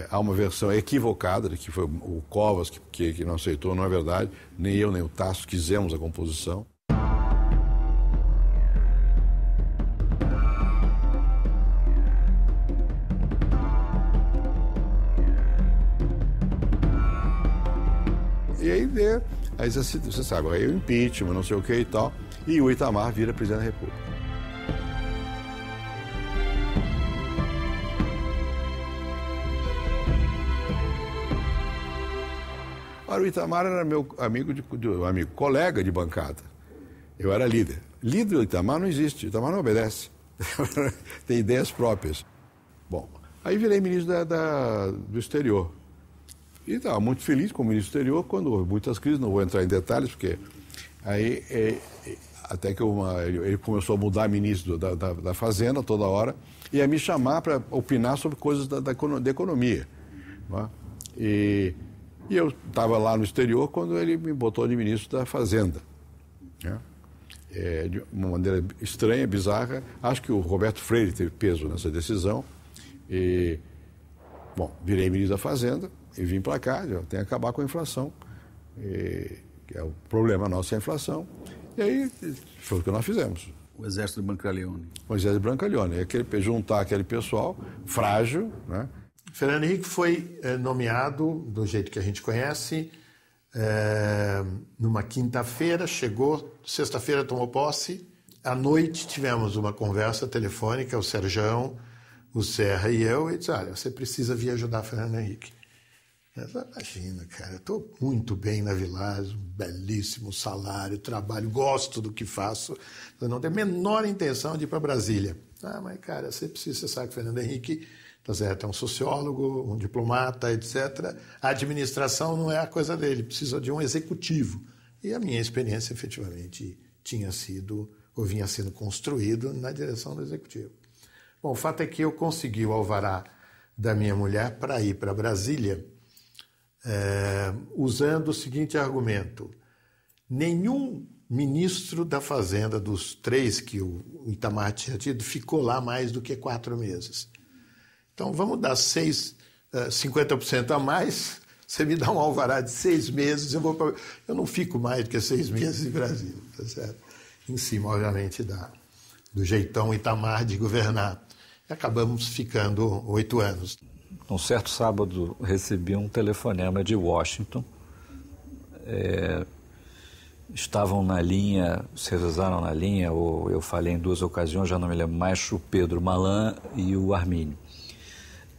Há uma versão equivocada de que foi o Covas que não aceitou, não é verdade. Nem eu, nem o Tasso quisemos a composição. E aí você sabe, aí o impeachment, não sei o que e tal, e o Itamar vira presidente da República. Ora, o Itamar era meu colega de bancada. Eu era líder. Líder do Itamar não existe, o Itamar não obedece. Tem ideias próprias. Bom, aí virei ministro do exterior. E estava muito feliz como ministro do exterior quando houve muitas crises, não vou entrar em detalhes, porque aí até que ele começou a mudar ministro da Fazenda toda hora e a me chamar para opinar sobre coisas da economia. Não é? E eu estava lá no exterior quando ele me botou de ministro da Fazenda. Né? De uma maneira estranha, bizarra. Acho que o Roberto Freire teve peso nessa decisão. Bom, virei ministro da Fazenda. E vim para cá, já tem que acabar com a inflação, que é o problema nosso, é a inflação. E aí foi o que nós fizemos. O Exército de Brancaleone. O Exército de Brancaleone, juntar aquele pessoal frágil. Né? Fernando Henrique foi nomeado, do jeito que a gente conhece, numa quinta-feira, chegou, sexta-feira tomou posse, à noite tivemos uma conversa telefônica, o Serjão, o Serra e eu, e disse, olha, você precisa vir ajudar Fernando Henrique. Imagina, cara, eu estou muito bem na Villares, um belíssimo salário, trabalho, gosto do que faço, eu não tenho a menor intenção de ir para Brasília. Mas, cara, você sabe que Fernando Henrique é um sociólogo, um diplomata, etc. A administração não é a coisa dele, precisa de um executivo. E a minha experiência, efetivamente, vinha sendo construído na direção do executivo. Bom, o fato é que eu consegui o alvará da minha mulher para ir para Brasília, usando o seguinte argumento: nenhum ministro da Fazenda, dos 3 que o Itamar tinha tido, ficou lá mais do que 4 meses. Então vamos dar 50% a mais, você me dá um alvará de 6 meses, eu não fico mais do que 6 meses em Brasília, tá certo? Em cima, obviamente, do jeitão Itamar de governar. E acabamos ficando 8 anos. Um certo sábado recebi um telefonema de Washington. Estavam na linha, se revezaram na linha, ou eu falei em 2 ocasiões, já não me lembro mais, o Pedro Malan e o Armínio,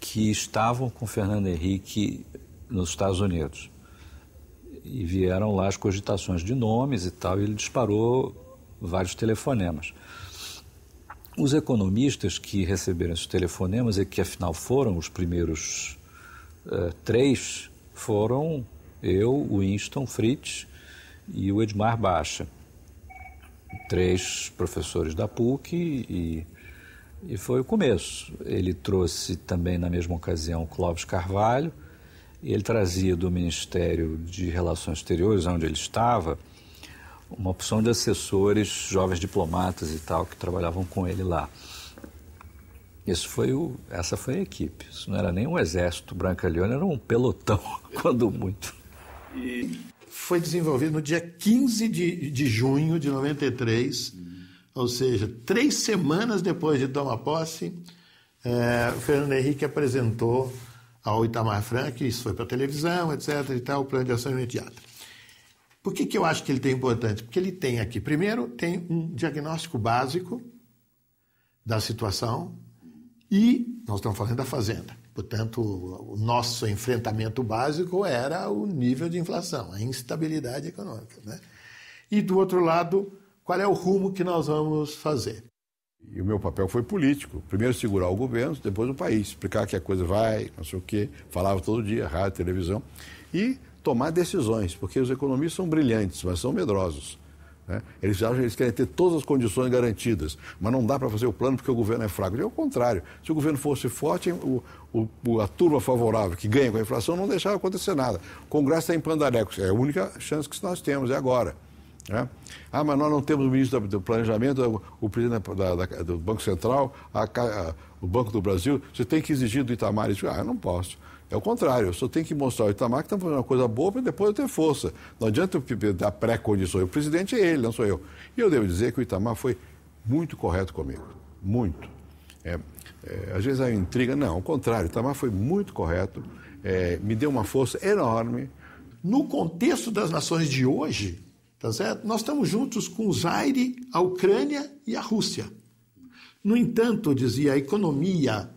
que estavam com Fernando Henrique nos Estados Unidos. E vieram lá as cogitações de nomes e tal, e ele disparou vários telefonemas. Os economistas que receberam esses telefonemas, e que afinal foram os primeiros 3, foram eu, o Winston Fritz e o Edmar Baixa. 3 professores da PUC e foi o começo. Ele trouxe também na mesma ocasião Clóvis Carvalho, e ele trazia do Ministério de Relações Exteriores, onde ele estava, uma opção de assessores, jovens diplomatas e tal, que trabalhavam com ele lá. Essa foi a equipe. Isso não era nem um exército Brancaleone, era um pelotão, quando muito. E foi desenvolvido no dia 15 de junho de 93, ou seja, 3 semanas depois de tomar posse, o Fernando Henrique apresentou ao Itamar Franco, isso foi para a televisão, etc. e tal, o plano de ação imediata. Por que eu acho que ele tem importante? Porque ele tem aqui, primeiro, tem um diagnóstico básico da situação e nós estamos falando da Fazenda. Portanto, o nosso enfrentamento básico era o nível de inflação, a instabilidade econômica, né? E, do outro lado, qual é o rumo que nós vamos fazer? E o meu papel foi político. Primeiro segurar o governo, depois o país. Explicar que a coisa vai, não sei o quê. Falava todo dia, rádio, televisão. E tomar decisões, porque os economistas são brilhantes, mas são medrosos. Né? Eles querem ter todas as condições garantidas, mas não dá para fazer o plano porque o governo é fraco. E ao contrário, se o governo fosse forte, a turma favorável que ganha com a inflação não deixava acontecer nada. O Congresso está em pandarecos, é a única chance que nós temos, é agora. Né? Mas nós não temos o ministro do Planejamento, o presidente do Banco Central, o Banco do Brasil. Você tem que exigir do Itamar isso. Eu não posso. É o contrário, eu só tenho que mostrar ao Itamar que estamos fazendo uma coisa boa para depois eu ter força. Não adianta eu dar pré-condições. O presidente é ele, não sou eu. E eu devo dizer que o Itamar foi muito correto comigo. Muito. Às vezes há intriga. Não, ao contrário, o Itamar foi muito correto, me deu uma força enorme. No contexto das nações de hoje, tá certo? Nós estamos juntos com o Zaire, a Ucrânia e a Rússia. No entanto, eu dizia, a economia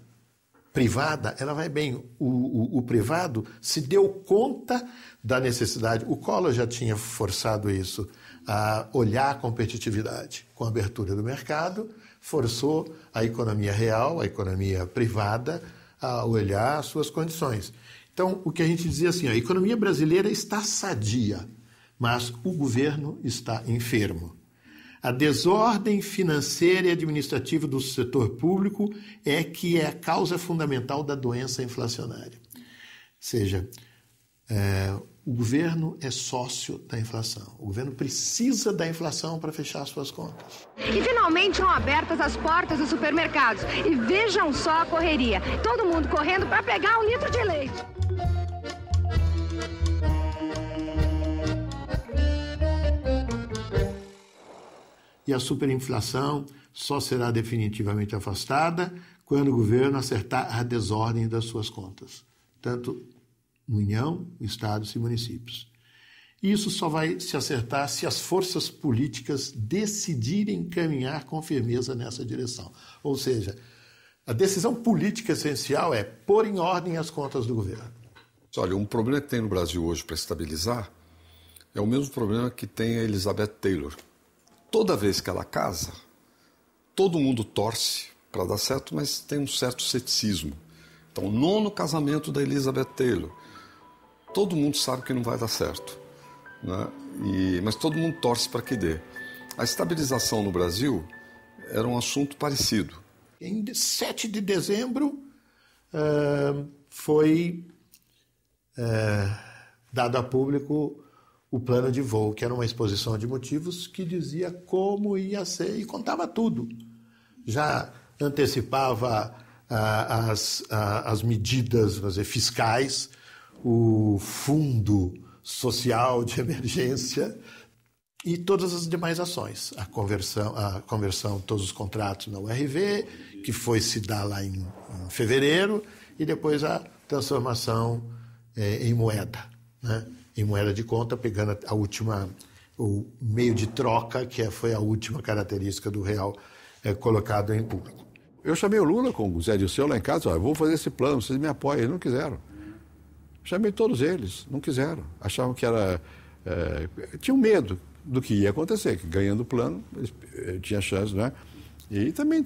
privada, ela vai bem. O privado se deu conta da necessidade. O Collor já tinha forçado isso, a olhar a competitividade. Com a abertura do mercado, forçou a economia real, a economia privada, a olhar as suas condições. Então, o que a gente dizia assim, a economia brasileira está sadia, mas o governo está enfermo. A desordem financeira e administrativa do setor público é a causa fundamental da doença inflacionária. Ou seja, o governo é sócio da inflação. O governo precisa da inflação para fechar suas contas. E finalmente são abertas as portas dos supermercados. E vejam só a correria. Todo mundo correndo para pegar 1 litro de leite. E a superinflação só será definitivamente afastada quando o governo acertar a desordem das suas contas, tanto no União, Estados e municípios. E isso só vai se acertar se as forças políticas decidirem caminhar com firmeza nessa direção. Ou seja, a decisão política essencial é pôr em ordem as contas do governo. Olha, um problema que tem no Brasil hoje para estabilizar é o mesmo problema que tem a Elizabeth Taylor. Toda vez que ela casa, todo mundo torce para dar certo, mas tem um certo ceticismo. Então, o 9º casamento da Elizabeth Taylor, todo mundo sabe que não vai dar certo, né? Mas todo mundo torce para que dê. A estabilização no Brasil era um assunto parecido. Em 7 de dezembro foi dado a público o plano de voo, que era uma exposição de motivos que dizia como ia ser e contava tudo. Já antecipava as medidas, vamos dizer, fiscais, o fundo social de emergência e todas as demais ações. A conversão de todos os contratos na URV, que foi se dar lá em fevereiro, e depois a transformação em moeda, né? Em moeda de conta, pegando o meio de troca, que foi a última característica do real colocado em público. Eu chamei o Lula com o Zé Dirceu lá em casa, eu vou fazer esse plano, vocês me apoiam. Eles não quiseram. Chamei todos eles, não quiseram. Achavam que era... tinham medo do que ia acontecer, que ganhando o plano, tinha chance, né? E também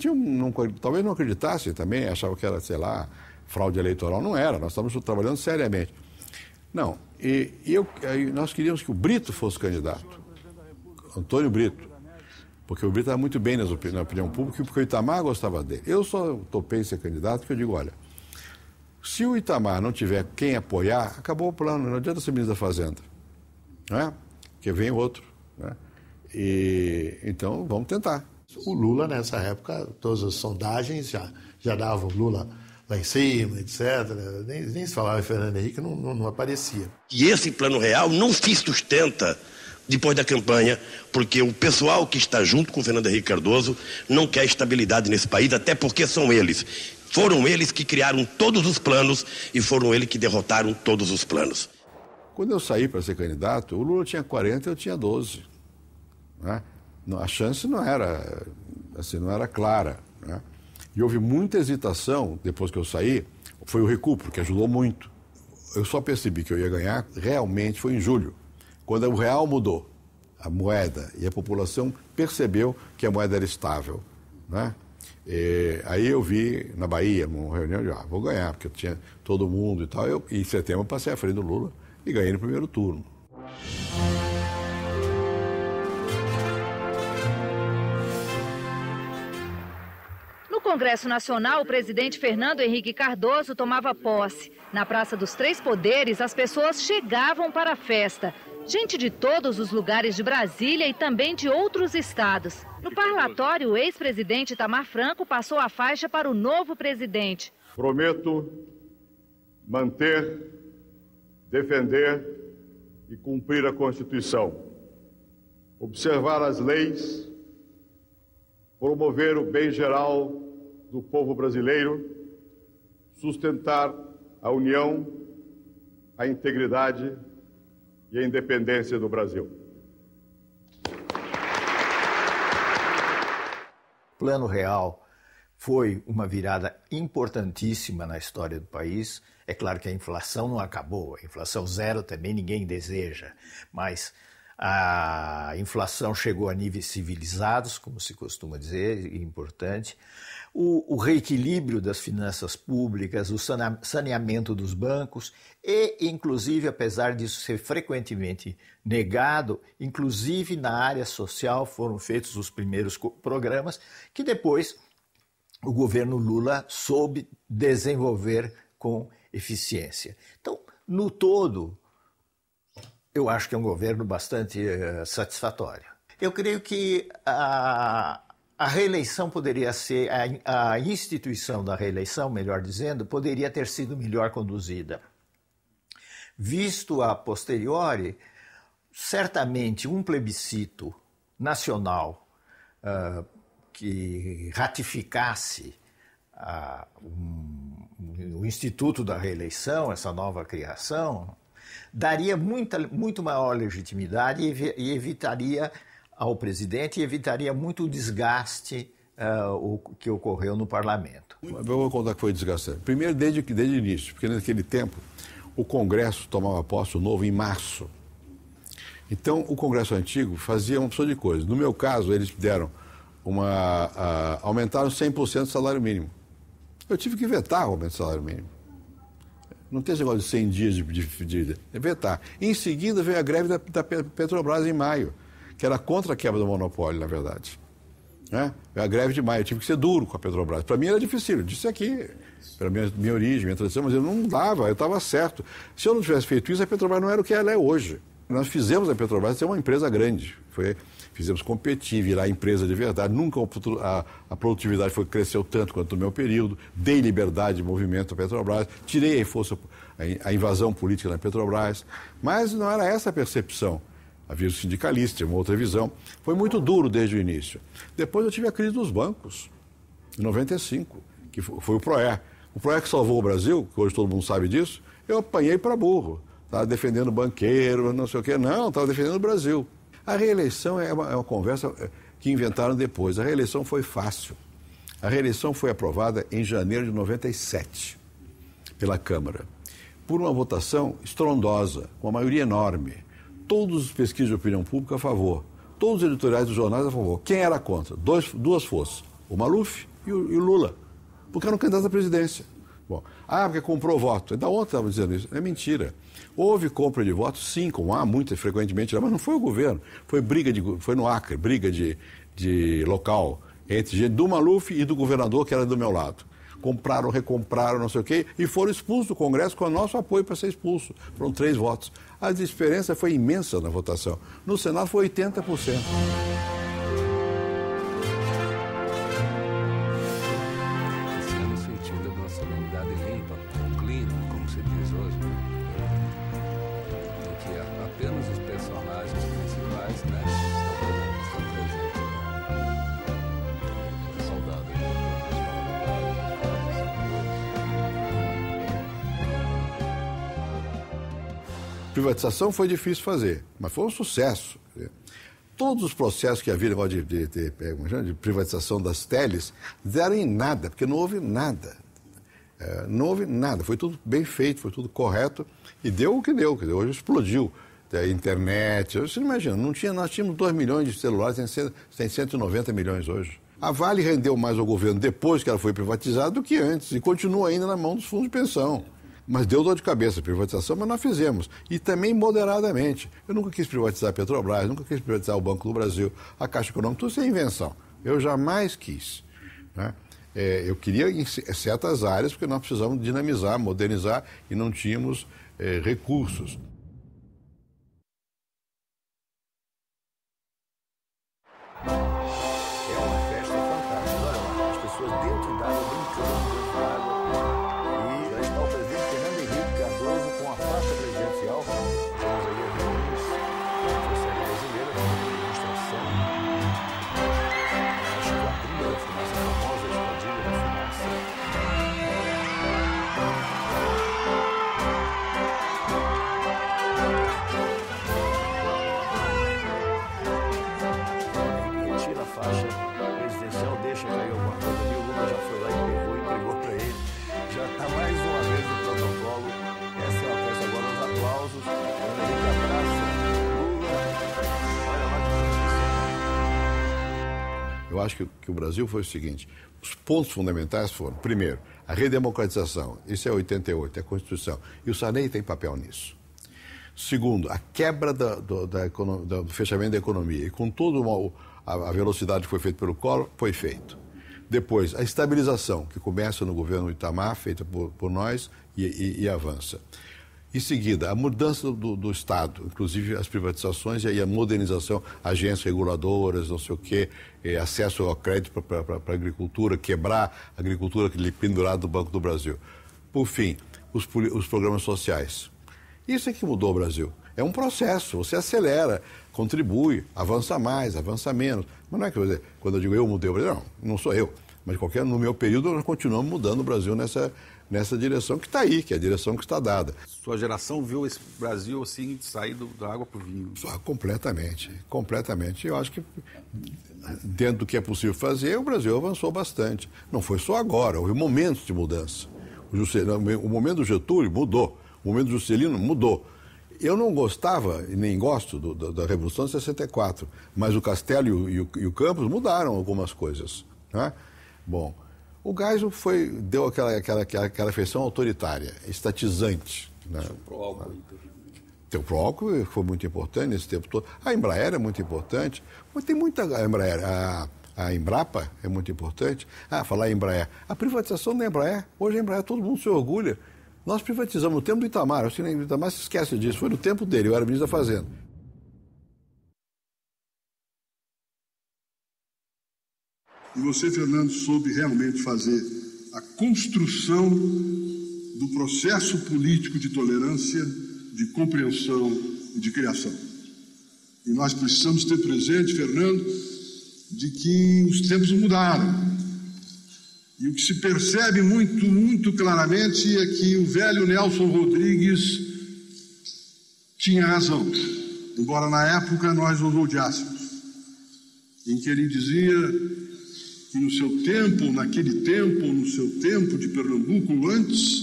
talvez não acreditassem também, achavam que era, sei lá, fraude eleitoral. Não era, nós estávamos trabalhando seriamente. Não, nós queríamos que o Brito fosse candidato, Antônio Brito, porque o Brito estava muito bem na opinião pública e porque o Itamar gostava dele. Eu só topei ser candidato porque eu digo, olha, se o Itamar não tiver quem apoiar, acabou o plano, não adianta ser ministro da Fazenda, né? Porque vem outro, né? Então, vamos tentar. O Lula, nessa época, todas as sondagens já davam Lula lá em cima, etc. Nem se falava em Fernando Henrique, não aparecia. E esse plano real não se sustenta depois da campanha, porque o pessoal que está junto com o Fernando Henrique Cardoso não quer estabilidade nesse país, até porque são eles Foram eles que criaram todos os planos e foram eles que derrotaram todos os planos. Quando eu saí para ser candidato, o Lula tinha 40 e eu tinha 12. Né? A chance não era, assim, não era clara. Né? E houve muita hesitação depois que eu saí. Foi o recuo, que ajudou muito. Eu só percebi que eu ia ganhar realmente foi em julho, quando o real mudou, a moeda, e a população percebeu que a moeda era estável. Né? Aí eu vi na Bahia, uma reunião de vou ganhar, porque eu tinha todo mundo e tal. Em setembro eu passei à frente do Lula e ganhei no primeiro turno. No Congresso Nacional, o presidente Fernando Henrique Cardoso tomava posse. Na Praça dos Três Poderes, as pessoas chegavam para a festa. Gente de todos os lugares de Brasília e também de outros estados. No parlatório, o ex-presidente Itamar Franco passou a faixa para o novo presidente. Prometo manter, defender e cumprir a Constituição, observar as leis, promover o bem geral do povo brasileiro, sustentar a união, a integridade e a independência do Brasil. Plano Real foi uma virada importantíssima na história do país. É claro que a inflação não acabou, a inflação zero também ninguém deseja, mas a inflação chegou a níveis civilizados, como se costuma dizer, importante. O reequilíbrio das finanças públicas, o saneamento dos bancos e, inclusive, apesar disso ser frequentemente negado, inclusive na área social foram feitos os primeiros programas que depois o governo Lula soube desenvolver com eficiência. Então, no todo, eu acho que é um governo bastante satisfatório. Eu creio que a reeleição poderia ser, a instituição da reeleição, melhor dizendo, poderia ter sido melhor conduzida. Visto a posteriori, certamente um plebiscito nacional que ratificasse o Instituto da Reeleição, essa nova criação, daria muito maior legitimidade e evitaria ao presidente e evitaria muito o desgaste o que ocorreu no parlamento. Eu vou contar que foi desgastante. Primeiro, desde o início, porque naquele tempo o Congresso tomava posse novo em março. Então, o Congresso antigo fazia uma opção de coisas. No meu caso, eles deram aumentaram 100% do salário mínimo. Eu tive que vetar o aumento do salário mínimo. Não tem esse negócio de 100 dias de vetar. Em seguida, veio a greve da Petrobras em maio, que era contra a quebra do monopólio, na verdade. Né? A greve de maio, eu tive que ser duro com a Petrobras. Para mim era difícil, eu disse aqui, pela minha origem, minha tradição, mas eu não dava, eu estava certo. Se eu não tivesse feito isso, a Petrobras não era o que ela é hoje. Nós fizemos a Petrobras ser uma empresa grande, fizemos competir, virar empresa de verdade. Nunca a produtividade cresceu tanto quanto no meu período, dei liberdade de movimento à Petrobras, tirei a invasão política na Petrobras, mas não era essa a percepção. Havia os sindicalistas, uma outra visão. Foi muito duro desde o início. Depois eu tive a crise dos bancos, em 95, que foi o PROER. O PROER que salvou o Brasil, que hoje todo mundo sabe disso, eu apanhei para burro. Estava defendendo banqueiro, não sei o quê. Não, estava defendendo o Brasil. A reeleição é uma conversa que inventaram depois. A reeleição foi fácil. A reeleição foi aprovada em janeiro de 97 pela Câmara, por uma votação estrondosa, com uma maioria enorme. Todos os pesquisas de opinião pública a favor, todos os editoriais dos jornais a favor. Quem era contra? Duas forças, o Maluf e o Lula, porque eram candidatos à presidência. Bom, porque comprou voto. Ainda ontem estava dizendo isso. É mentira. Houve compra de votos, sim, como há muito frequentemente, mas não foi o governo. Foi no Acre, briga de local entre gente do Maluf e do governador, que era do meu lado. Compraram, recompraram, não sei o quê, e foram expulsos do Congresso com o nosso apoio para ser expulso. Foram 3 votos. A diferença foi imensa na votação. No Senado foi 80%. Privatização foi difícil fazer, mas foi um sucesso. Todos os processos que havia de privatização das teles deram em nada, porque não houve nada. Não houve nada, foi tudo bem feito, foi tudo correto e deu o que deu. Hoje explodiu a internet. Você não imagina, nós tínhamos 2 milhões de celulares, tem 190 milhões hoje. A Vale rendeu mais ao governo depois que ela foi privatizada do que antes e continua ainda na mão dos fundos de pensão. Mas deu dor de cabeça a privatização, mas nós fizemos. E também moderadamente. Eu nunca quis privatizar a Petrobras, nunca quis privatizar o Banco do Brasil, a Caixa Econômica, tudo isso é invenção. Eu jamais quis. Né? Eu queria em certas áreas, porque nós precisamos dinamizar, modernizar e não tínhamos recursos. Eu acho que o Brasil foi o seguinte, os pontos fundamentais foram, primeiro, a redemocratização, isso é 88, é a Constituição, e o Sarney tem papel nisso. Segundo, a quebra do fechamento da economia, e com toda a velocidade que foi feita pelo Collor, foi feito. Depois, a estabilização, que começa no governo Itamar, feita por nós, e avança. Em seguida, a mudança do Estado, inclusive as privatizações e a modernização, agências reguladoras, não sei o quê, acesso ao crédito para a agricultura, quebrar a agricultura pendurada do Banco do Brasil. Por fim, os programas sociais. Isso é que mudou o Brasil. É um processo, você acelera, contribui, avança mais, avança menos. Mas não é que quando eu digo eu mudei o Brasil, não sou eu. Mas no meu período nós continuamos mudando o Brasil nessa direção que está aí, que é a direção que está dada. Sua geração viu esse Brasil assim sair da água para o vinho? Completamente, completamente. Eu acho que dentro do que é possível fazer, o Brasil avançou bastante. Não foi só agora, houve momentos de mudança. O momento do Getúlio mudou, o momento do Juscelino mudou. Eu não gostava e nem gosto da Revolução de 64, mas o Castelo e o Campos mudaram algumas coisas. Né? Bom, o Geisel deu aquela feição autoritária, estatizante. Né? O Proálcool foi muito importante nesse tempo todo. A Embraer é muito importante. Mas tem muita Embraer. A Embrapa é muito importante. Falar em Embraer. A privatização da Embraer. Hoje a Embraer todo mundo se orgulha. Nós privatizamos no tempo do Itamar. Acho que o Itamar se esquece disso. Foi no tempo dele. Eu era ministro da Fazenda. E você, Fernando, soube realmente fazer a construção do processo político de tolerância, de compreensão e de criação. E nós precisamos ter presente, Fernando, de que os tempos mudaram. E o que se percebe muito, muito claramente é que o velho Nelson Rodrigues tinha razão, embora na época nós os odiássemos, em que ele dizia que no seu tempo, naquele tempo, no seu tempo de Pernambuco antes,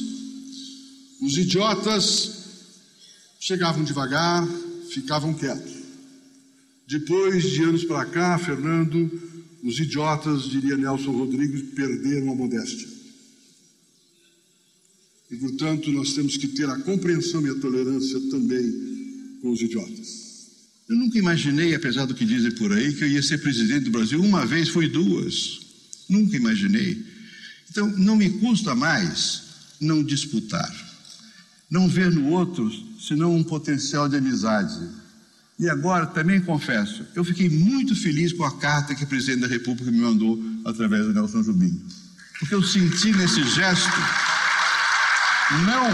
os idiotas chegavam devagar, ficavam quietos. Depois de anos para cá, Fernando, os idiotas, diria Nelson Rodrigues, perderam a modéstia. E, portanto, nós temos que ter a compreensão e a tolerância também com os idiotas. Eu nunca imaginei, apesar do que dizem por aí, que eu ia ser presidente do Brasil. Uma vez, foi duas. Nunca imaginei. Então, não me custa mais não disputar. Não ver no outro, senão um potencial de amizade. E agora, também confesso, eu fiquei muito feliz com a carta que o presidente da República me mandou através do Nelson Jobim. Porque eu senti nesse gesto, não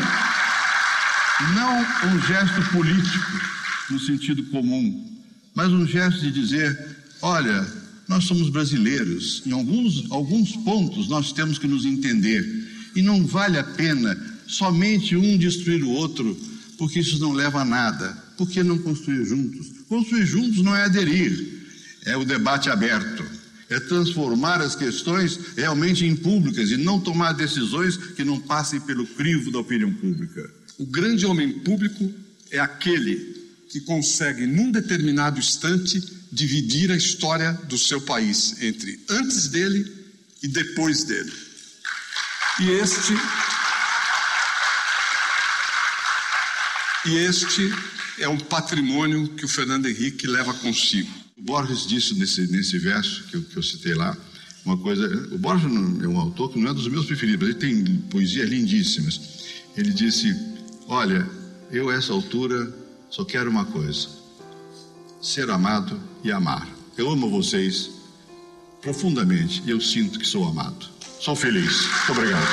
um gesto político, no sentido comum, mas um gesto de dizer, olha, nós somos brasileiros, em alguns pontos nós temos que nos entender, e não vale a pena somente um destruir o outro porque isso não leva a nada. Por que não construir juntos? Construir juntos não é aderir, é o debate aberto, é transformar as questões realmente em públicas e não tomar decisões que não passem pelo crivo da opinião pública. O grande homem público é aquele que consegue, num determinado instante, dividir a história do seu país entre antes dele e depois dele. E este é um patrimônio que o Fernando Henrique leva consigo. O Borges disse nesse verso que eu citei lá, uma coisa. O Borges é um autor que não é dos meus preferidos, mas ele tem poesias lindíssimas. Ele disse: olha, eu a essa altura só quero uma coisa: ser amado e amar. Eu amo vocês profundamente e eu sinto que sou amado. Sou feliz. Muito obrigado.